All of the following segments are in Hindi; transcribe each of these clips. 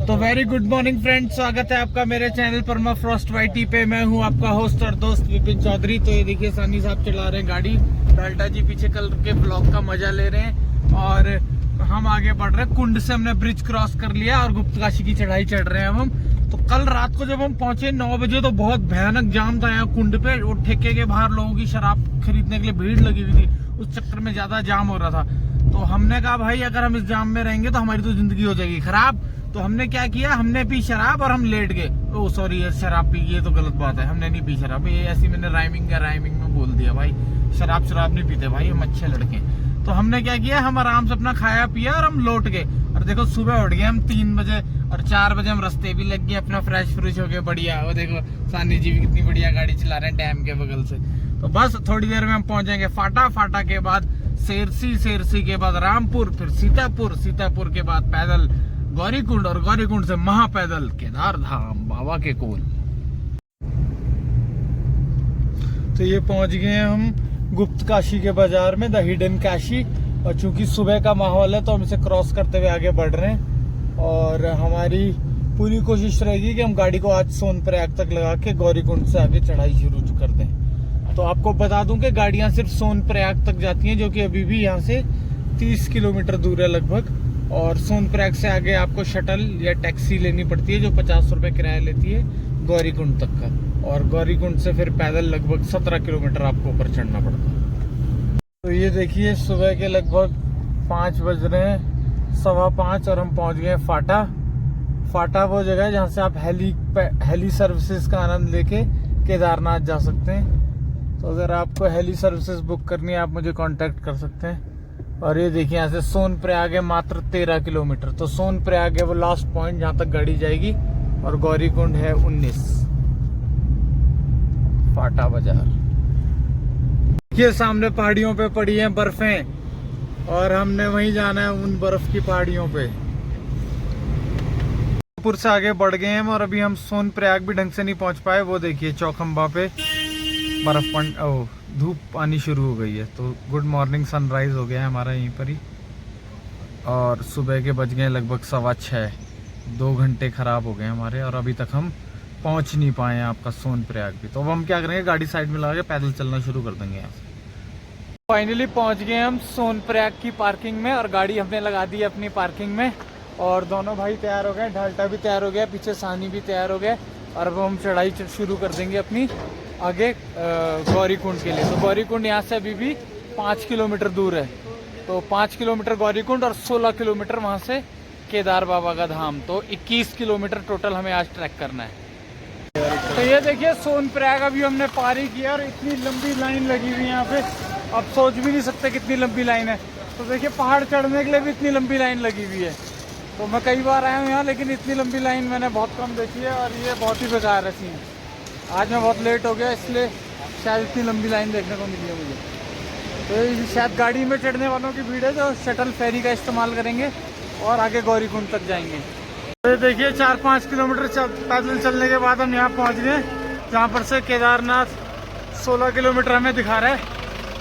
तो वेरी गुड मॉर्निंग फ्रेंड, स्वागत है आपका मेरे चैनल परमाफ्रॉस्ट वाईटी पे। मैं हूं आपका होस्ट और दोस्त विपिन चौधरी। तो ये देखिए सानी साहब चला रहे हैं गाड़ी, डाल्टा जी पीछे कल के ब्लॉग का मजा ले रहे हैं और हम आगे बढ़ रहे हैं। कुंड से हमने ब्रिज क्रॉस कर लिया और गुप्तकाशी की चढ़ाई चढ़ रहे हैं हम। तो कल रात को जब हम पहुंचे 9 बजे तो बहुत भयानक जाम था यहाँ कुंड पे। और ठेके के बाहर लोगों की शराब खरीदने के लिए भीड़ लगी हुई थी, उस चक्कर में ज्यादा जाम हो रहा था। तो हमने कहा भाई अगर हम इस जाम में रहेंगे तो हमारी तो जिंदगी हो जाएगी खराब। तो हमने क्या किया, हमने पी शराब और हम लेट गए। ओह सॉरी, ये शराब पी, ये तो गलत बात है, हमने नहीं पी शराब। ये ऐसी मैंने राइमिंग में बोल दिया भाई, शराब नहीं पीते भाई, हम अच्छे लड़के। तो हमने क्या किया, हम आराम से अपना खाया पिया और हम लौट गए। और देखो सुबह उठ गए हम 3 बजे और 4 बजे हम रास्ते भी लग गए अपना फ्रेश हो गए बढ़िया। वो देखो सानी जी भी कितनी बढ़िया गाड़ी चला रहे हैं डैम के बगल से। तो बस थोड़ी देर में हम पहुंचेंगे फाटा के बाद सेरसी के बाद रामपुर, फिर सीतापुर के बाद पैदल गौरीकुंड और गौरीकुंड से महापैदल केदार धाम बाबा के कोल। तो ये पहुंच गए हैं हम गुप्तकाशी के बाजार में, द हिडन काशी। और चूंकि सुबह का माहौल है तो हम इसे क्रॉस करते हुए आगे बढ़ रहे हैं। और हमारी पूरी कोशिश रहेगी कि हम गाड़ी को आज सोनप्रयाग तक लगा के गौरीकुंड से आगे चढ़ाई शुरू कर दें। तो आपको बता दूं कि गाड़ियां सिर्फ सोनप्रयाग तक जाती हैं, जो कि अभी भी यहाँ से 30 किलोमीटर दूर है लगभग। और सोनप्रयाग से आगे आपको शटल या टैक्सी लेनी पड़ती है जो 50 रुपए किराया लेती है गौरीकुंड तक का। और गौरीकुंड से फिर पैदल लगभग 17 किलोमीटर आपको ऊपर चढ़ना पड़ता है। तो ये देखिए सुबह के लगभग 5 बज रहे हैं, 5:15, और हम पहुंच गए फाटा वो जगह है जहाँ से आप हेली सर्विसेज का आनंद लेके केदारनाथ जा सकते हैं। तो अगर आपको हेली सर्विसेज बुक करनी है आप मुझे कांटेक्ट कर सकते हैं। और ये देखिए यहाँ से सोनप्रयाग है मात्र 13 किलोमीटर। तो सोनप्रयाग है वो लास्ट पॉइंट जहाँ तक गाड़ी जाएगी और गौरीकुंड है 19। फाटा बाजार। ये सामने पहाड़ियों पे पड़ी हैं बर्फें और हमने वहीं जाना है उन बर्फ की पहाड़ियों पे। पुर से आगे बढ़ गए हैं और अभी हम सोनप्रयाग भी ढंग से नहीं पहुंच पाए। वो देखिए चौखंबा पे धूप आनी शुरू हो गई है। तो गुड मॉर्निंग, सनराइज हो गया है हमारा यहीं पर ही। और सुबह के बज गए लगभग 6:15। 2 घंटे खराब हो गए हमारे और अभी तक हम पहुंच नहीं पाए हैं आपका सोनप्रयाग भी। तो अब हम क्या करेंगे, गाड़ी साइड में लगा के पैदल चलना शुरू कर देंगे यहाँ से। फाइनली पहुंच गए हम सोनप्रयाग की पार्किंग में और गाड़ी हमने लगा दी अपनी पार्किंग में। और दोनों भाई तैयार हो गए, ढाल्टा भी तैयार हो गया, पीछे सानी भी तैयार हो गया। और अब हम चढ़ाई शुरू कर देंगे अपनी आगे गौरीकुंड के लिए। तो गौरीकुंड यहाँ से अभी भी 5 किलोमीटर दूर है। तो 5 किलोमीटर गौरीकुंड और 16 किलोमीटर वहाँ से केदार बाबा का धाम। तो 21 किलोमीटर टोटल हमें आज ट्रैक करना है। तो ये देखिए सोनप्रयाग अभी हमने पार ही किया और इतनी लंबी लाइन लगी हुई है यहाँ पे, आप सोच भी नहीं सकते कितनी लंबी लाइन है। तो देखिए पहाड़ चढ़ने के लिए भी इतनी लंबी लाइन लगी हुई है। तो मैं कई बार आया हूँ यहाँ, लेकिन इतनी लंबी लाइन मैंने बहुत कम देखी है और ये बहुत ही बेकार है सीन। आज मैं बहुत लेट हो गया इसलिए शायद इतनी लंबी लाइन देखने को मिली है मुझे। तो ये शायद गाड़ी में चढ़ने वालों की भीड़ है जो शटल फेरी का इस्तेमाल करेंगे और आगे गौरीकुंड तक जाएंगे। तो ये देखिए 4-5 किलोमीटर पैदल चलने के बाद हम यहाँ पहुँच गए, जहाँ पर से केदारनाथ 16 किलोमीटर हमें दिखा रहा है,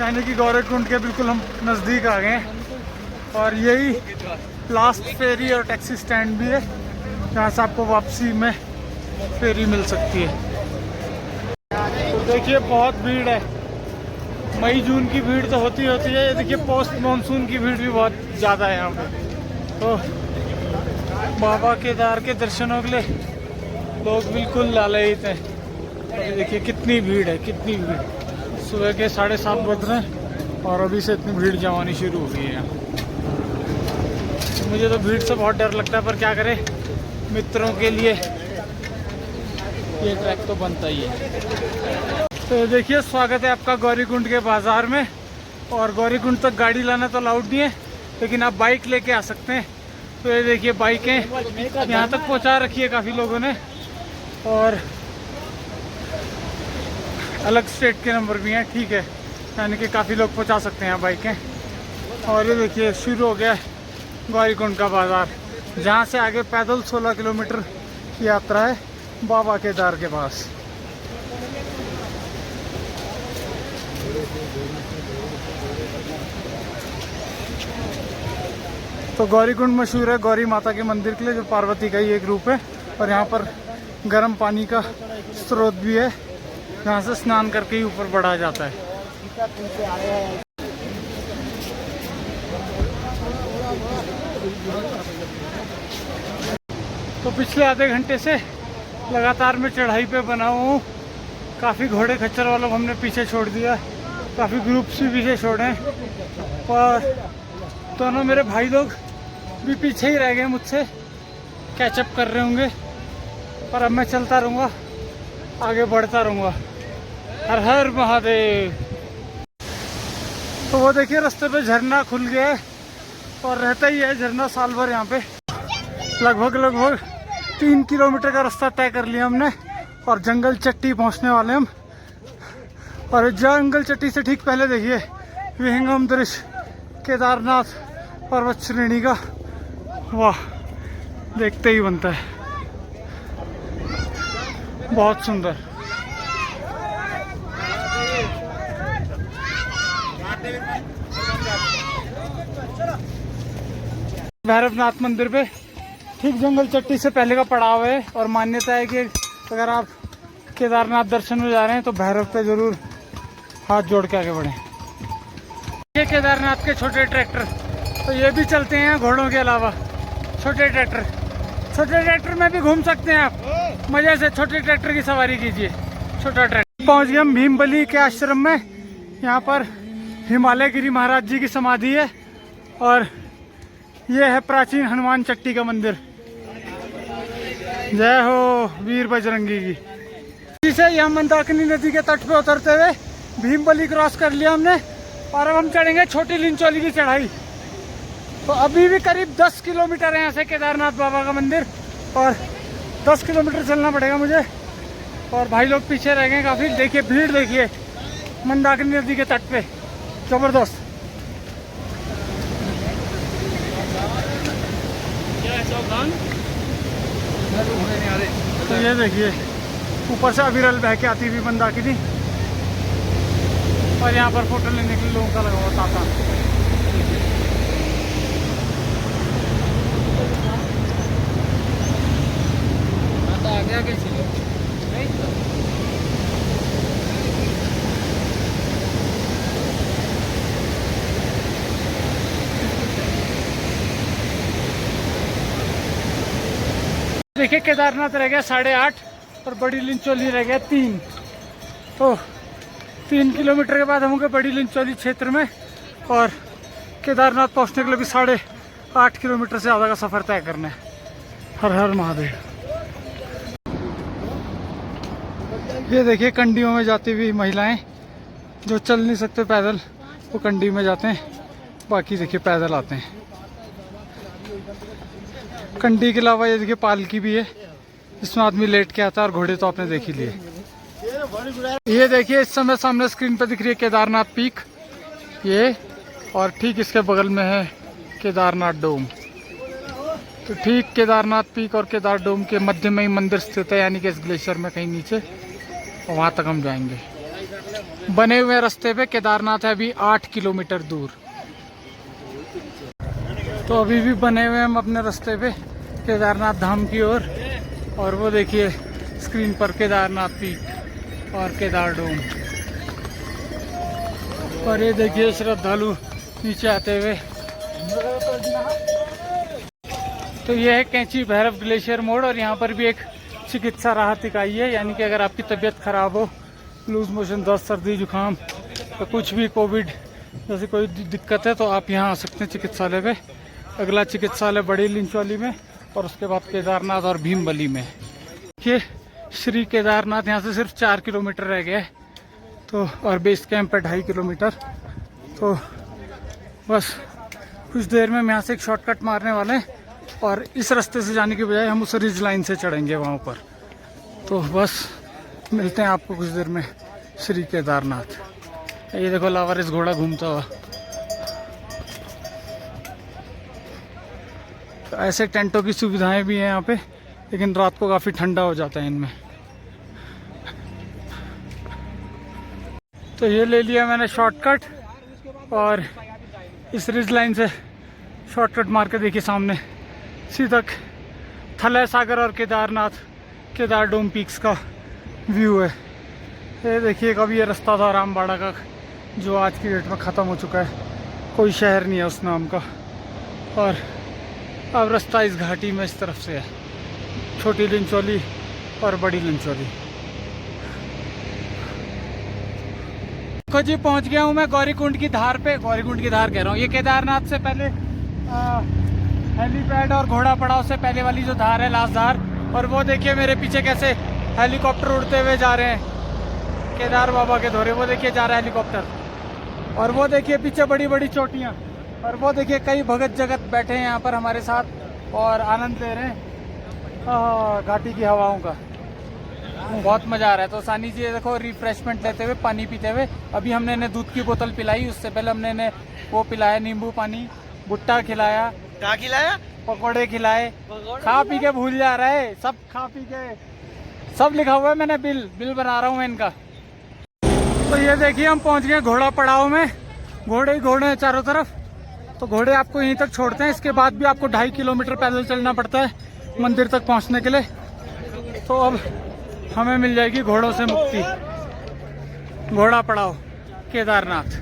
यानी कि गौरीकुंड के बिल्कुल हम नज़दीक आ गए हैं। और यही लास्ट फेरी और टैक्सी स्टैंड भी है जहाँ से आपको वापसी में फेरी मिल सकती है। तो देखिए बहुत भीड़ है, मई जून की भीड़ तो होती है। ये देखिए पोस्ट मानसून की भीड़ भी बहुत ज़्यादा है यहाँ पे। तो बाबा केदार के दर्शनों के लिए लोग बिल्कुल लालायित हैं। तो देखिए कितनी भीड़ है, कितनी भीड़। सुबह के 7:30 बज रहे हैं और अभी से इतनी भीड़ जमानी शुरू हो गई है यहाँ। मुझे तो भीड़ से बहुत डर लगता है, पर क्या करें, मित्रों के लिए ये ट्रैक तो बनता ही है। तो देखिए स्वागत है आपका गौरीकुंड के बाजार में। और गौरीकुंड तक गाड़ी लाना तो अलाउड नहीं है, लेकिन आप बाइक लेके आ सकते हैं। तो ये देखिए बाइकें यहाँ तक पहुँचा रखी है काफ़ी लोगों ने, और अलग स्टेट के नंबर भी हैं, ठीक है, यानी कि काफ़ी लोग पहुँचा सकते हैं यहाँ बाइकें। और ये देखिए शुरू हो गया गौरीकुंड का बाजार, जहाँ से आगे पैदल 16 किलोमीटर की यात्रा है बाबा केदार के पास। तो गौरीकुंड मशहूर है गौरी माता के मंदिर के लिए, जो पार्वती का ही एक रूप है। और यहाँ पर गर्म पानी का स्रोत भी है, जहाँ से स्नान करके ही ऊपर बढ़ा जाता है। तो पिछले आधे घंटे से लगातार मैं चढ़ाई पे बना हूँ। काफ़ी घोड़े खच्चर वालों को हमने पीछे छोड़ दिया, काफ़ी ग्रुप्स भी पीछे छोड़े हैं, और दोनों मेरे भाई लोग भी पीछे ही रह गए मुझसे, कैचअप कर रहे होंगे। पर अब मैं चलता रहूँगा, आगे बढ़ता रहूँगा। हर हर महादेव। तो वो देखिए रास्ते पे झरना खुल गया है, और रहता ही है झरना साल भर यहाँ पे। लगभग 3 किलोमीटर का रास्ता तय कर लिया हमने, और जंगल चट्टी पहुँचने वाले हम। और जंगल चट्टी से ठीक पहले देखिए विहंगम दृश्य केदारनाथ पर्वत श्रेणी का। वाह, देखते ही बनता है, बहुत सुंदर। भैरवनाथ मंदिर पे ठीक जंगल चट्टी से पहले का पड़ाव है, और मान्यता है कि अगर आप केदारनाथ दर्शन में जा रहे हैं तो भैरव पे जरूर हाथ जोड़ के आगे बढ़ें। ये केदारनाथ के छोटे ट्रैक्टर, तो ये भी चलते हैं घोड़ों के अलावा। छोटे ट्रैक्टर में भी घूम सकते हैं आप मजे से। छोटे ट्रैक्टर की सवारी कीजिए, छोटा ट्रैक्टर। पहुंच गए हम भीमबली के आश्रम में। यहाँ पर हिमालय गिरी महाराज जी की समाधि है, और ये है प्राचीन हनुमान चट्टी का मंदिर। जय हो वीर बजरंगी की। इसे यहाँ मंदाकिनी नदी के तट पे उतरते हुए भीमबली क्रॉस कर लिया हमने, और अब हम चढ़ेंगे छोटी लिंचौली की चढ़ाई। तो अभी भी करीब 10 किलोमीटर है यहाँ से केदारनाथ बाबा का मंदिर, और 10 किलोमीटर चलना पड़ेगा मुझे। और भाई लोग पीछे रह गए काफ़ी। देखिए भीड़, देखिए मंदाकिनी नदी के तट पे, जबरदस्त। तो ये देखिए ऊपर से अविरल बह के आती हुई मंदाकिनी, और यहाँ पर फोटो लेने के लिए लोगों का लगा हुआ तांता। देखिए केदारनाथ रह गया 8.5, और बड़ी लिंचौली रह गया 3। तो 3 किलोमीटर के बाद हम होंगे बड़ी लिंचौली क्षेत्र में, और केदारनाथ पहुंचने के लिए भी 8.5 किलोमीटर से ज़्यादा का सफ़र तय करना है। हर हर महादेव। ये देखिए कंडियों में जाती हुई महिलाएं, जो चल नहीं सकते पैदल, वो कंडी में जाते हैं, बाकी देखिए पैदल आते हैं। कंडी के अलावा ये देखिए पालकी भी है, जिसमें आदमी लेट के आता है, और घोड़े तो आपने देख ही लिए। ये देखिए इस समय सामने स्क्रीन पर दिख रही है केदारनाथ पीक ये, और ठीक इसके बगल में है केदारनाथ डोम। तो ठीक केदारनाथ पीक और केदार डोम के मध्य में ही मंदिर स्थित है, यानी कि इस ग्लेशियर में कहीं नीचे, और वहाँ तक हम जाएंगे। बने हुए रास्ते पे केदारनाथ है अभी 8 किलोमीटर दूर। तो अभी भी बने हुए हम अपने रास्ते पे केदारनाथ धाम की ओर, और वो देखिए स्क्रीन पर केदारनाथ पीक और केदार डोम। और ये देखिए श्रद्धालु नीचे आते हुए। तो ये है कैंची भैरव ग्लेशियर मोड़, और यहाँ पर भी एक चिकित्सा राहत इकाई है, यानी कि अगर आपकी तबीयत खराब हो, लूज मोशन, दस्त, सर्दी, जुकाम, तो कुछ भी कोविड जैसे कोई दिक्कत है, तो आप यहाँ आ सकते हैं चिकित्सालय पे। अगला चिकित्सालय बड़ी लिंचौली में, और उसके बाद केदारनाथ और भीमबली में। ये श्री केदारनाथ यहाँ से सिर्फ 4 किलोमीटर रह गया है, तो और बेस कैंप है 2.5 किलोमीटर। तो बस कुछ देर में हम यहाँ से एक शॉर्टकट मारने वाले हैं, और इस रास्ते से जाने की बजाय हम उस रिज लाइन से चढ़ेंगे वहाँ पर। तो बस मिलते हैं आपको कुछ देर में श्री केदारनाथ। ये देखो लावारिस घोड़ा घूमता हुआ। तो ऐसे टेंटों की सुविधाएं भी हैं यहाँ पे, लेकिन रात को काफ़ी ठंडा हो जाता है इनमें। तो ये ले लिया मैंने शॉर्टकट, और इस रिज लाइन से शॉर्टकट मार के देखिए सामने सीधा थलय सागर और केदार डोम पीक्स का व्यू है। ये देखिए कभी ये रास्ता था रामबाड़ा का जो आज की डेट में ख़त्म हो चुका है, कोई शहर नहीं है उस नाम का। और अब रास्ता इस घाटी में इस तरफ से है, छोटी लिंचौली और बड़ी लिंचौली। देखो जी पहुंच गया हूँ मैं गौरीकुंड की धार पे। गौरीकुंड की धार कह रहा हूँ, ये केदारनाथ से पहले हेलीपैड और घोड़ा पड़ाव से पहले वाली जो धार है, लास्ट धार। और वो देखिए मेरे पीछे कैसे हेलीकॉप्टर उड़ते हुए जा रहे हैं केदार बाबा के दौरे। वो देखिए जा रहा है हेलीकॉप्टर। और वो देखिए पीछे बड़ी बड़ी चोटियाँ। और वो देखिए कई भगत जगत बैठे हैं यहाँ पर हमारे साथ और आनंद ले रहे हैं घाटी की हवाओं का। बहुत मज़ा आ रहा है। तो सानी जी देखो रिफ्रेशमेंट लेते हुए, पानी पीते हुए। अभी हमने इन्हें दूध की बोतल पिलाई, उससे पहले हमने इन्हें वो पिलाया नींबू पानी, भुट्टा खिलाया। क्या खिलाया? पकौड़े खिलाए। खा पी के भूल जा रहा है, सब खा पी के सब लिखा हुआ है, मैंने बिल बना रहा हूँ मैं इनका। तो ये देखिए हम पहुँच गए घोड़ा पड़ाव में। घोड़े ही घोड़े हैं चारों तरफ। तो घोड़े आपको यहीं तक छोड़ते हैं, इसके बाद भी आपको 2.5 किलोमीटर पैदल चलना पड़ता है मंदिर तक पहुँचने के लिए। तो अब हमें मिल जाएगी घोड़ों से मुक्ति। घोड़ा पड़ाव केदारनाथ।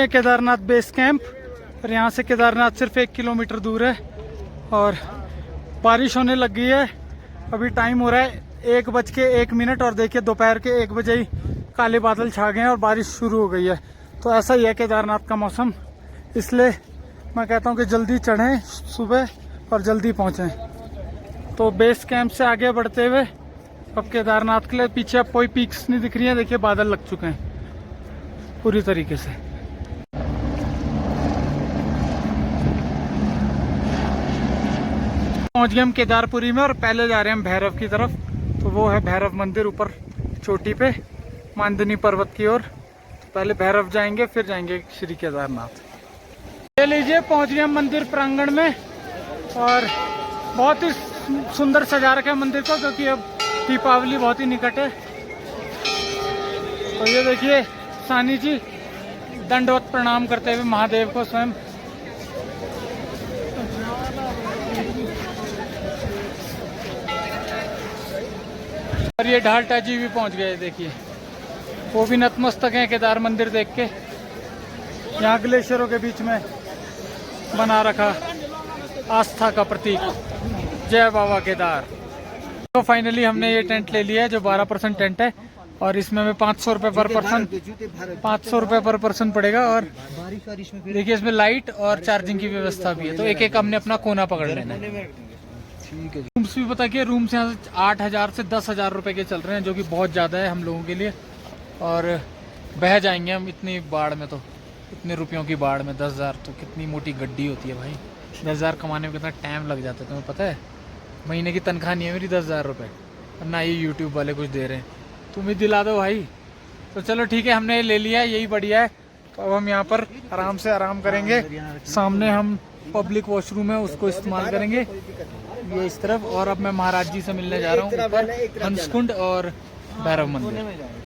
Kedarnath base camp. और यहाँ से केदारनाथ सिर्फ 1 किलोमीटर दूर है। और बारिश होने लग गई है। अभी टाइम हो रहा है 1:01 और देखिए दोपहर के 1 बजे ही काले बादल छा गए हैं और बारिश शुरू हो गई है। तो ऐसा ही है केदारनाथ का मौसम, इसलिए मैं कहता हूँ कि जल्दी चढ़ें सुबह और जल्दी पहुँचें। तो बेस कैंप से आगे बढ़ते हुए अब केदारनाथ के लिए पीछे अब कोई पीक्स नहीं दिख रही है। देखिए बादल लग चुके हैं पूरी तरीके से। पहुँच गए हम केदारपुरी में और पहले जा रहे हैं हम भैरव की तरफ। तो वो है भैरव मंदिर ऊपर चोटी पे मानदनी पर्वत की ओर। तो पहले भैरव जाएंगे, फिर जाएंगे श्री केदारनाथ। ले लीजिए पहुंच गए हम मंदिर प्रांगण में। और बहुत ही सुंदर सजा रखा है मंदिर को, क्योंकि अब दीपावली बहुत ही निकट है। तो ये देखिए सानी जी दंडवत प्रणाम करते हुए महादेव को स्वयं। और ये ढालटा जी भी पहुंच गए, देखिए वो भी नतमस्तक हैं केदार मंदिर देख के। यहाँ ग्लेशियरों के बीच में बना रखा आस्था का प्रतीक जय बाबा केदार। तो फाइनली हमने ये टेंट ले लिया है जो 12% टेंट है। और इसमें हमें 500 रुपये पर पर्सन पड़ेगा। और देखिए इसमें लाइट और चार्जिंग की व्यवस्था भी है। तो एक एक हमने अपना कोना पकड़ लेना है। ठीक है। रूम्स भी पता किया, रूम्स यहाँ से 8,000 से 10,000 रुपये के चल रहे हैं, जो कि बहुत ज़्यादा है हम लोगों के लिए। और बह जाएंगे हम इतनी बाढ़ में। तो इतने रुपयों की बाढ़ में 10,000 तो कितनी मोटी गड्डी होती है भाई। 10,000 कमाने में कितना टाइम लग जाता है तुम्हें पता है। महीने की तनख्वाह नहीं है मेरी 10,000 रुपये, और ना ये यूट्यूब वाले कुछ दे रहे हैं। तुम ही दिला दो भाई। तो चलो ठीक है, हमने ले लिया है, यही बढ़िया है। तो अब हम यहाँ पर आराम से आराम करेंगे। सामने हम पब्लिक वॉशरूम है उसको इस्तेमाल करेंगे, ये इस तरफ। और अब मैं महाराज जी से मिलने जा रहा हूँ ऊपर हंसकुंड और भैरव मंदिर।